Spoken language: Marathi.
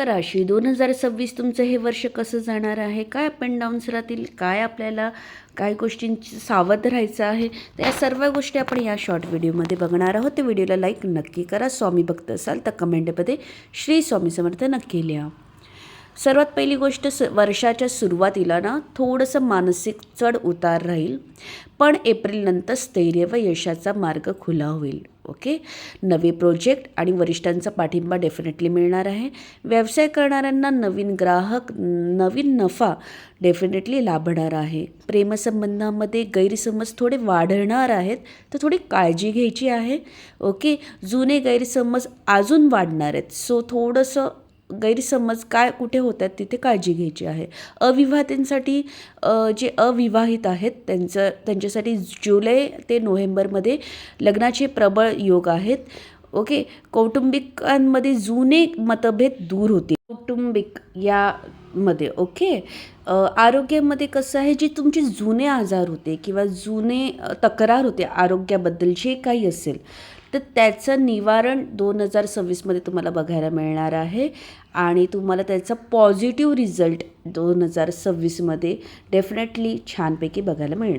कर्क राशी 2026 तुमचं हे वर्ष कसं जाणार आहे, काय अप अँड डाऊन्स राहतील, काय आपल्याला काय गोष्टींची सावध राहायचं आहे, तर या सर्व गोष्टी आपण या शॉर्ट व्हिडिओमध्ये बघणार आहोत. त्या व्हिडिओला लाईक नक्की करा. स्वामी भक्त असाल तर कमेंटमध्ये श्री स्वामी समर्थ नक्की लिहा. सर्वात पहिली गोष्ट, वर्षाच्या सुरुवातीला ना थोडंसं मानसिक चढ उतार राहील, पण एप्रिलनंतर स्थैर्य व यशाचा मार्ग खुला होईल. ओके, नवे प्रोजेक्ट आणि वरिष्ठांचा पाठिंबा डेफिनेटली मिळणार आहे. व्यवसाय करणाऱ्यांना नवीन ग्राहक, नवीन नफा डेफिनेटली लाभणार आहे. प्रेमसंबंधामध्ये गैरसमज थोडे वाढणार आहेत, तर थोडी काळजी घ्यायची आहे. ओके, जुने गैरसमज अजून वाढणार आहेत, सो थोडंसं गैरसमज काय कुठे होत आहेत तिथे काळजी घ्यायची आहे. अविवाहितांसाठी, जे अविवाहित आहेत त्यांच्यासाठी जुलै ते नोव्हेंबरमध्ये लग्नाचे प्रबळ योग आहेत. ओके, कौटुंबिकांमध्ये जुने मतभेद दूर होतील कौटुंबिक यामध्ये. ओके, आरोग्यामध्ये कसं आहे, जे तुमचे जुने आजार होते किंवा जुने तक्रार होते आरोग्याबद्दल जे काही असेल, तर त्याचं निवारण 2026मध्ये तुम्हाला बघायला मिळणार आहे आणि तुम्हाला त्याचा पॉझिटिव्ह रिझल्ट 2026मध्ये डेफिनेटली छानपैकी बघायला मिळणार.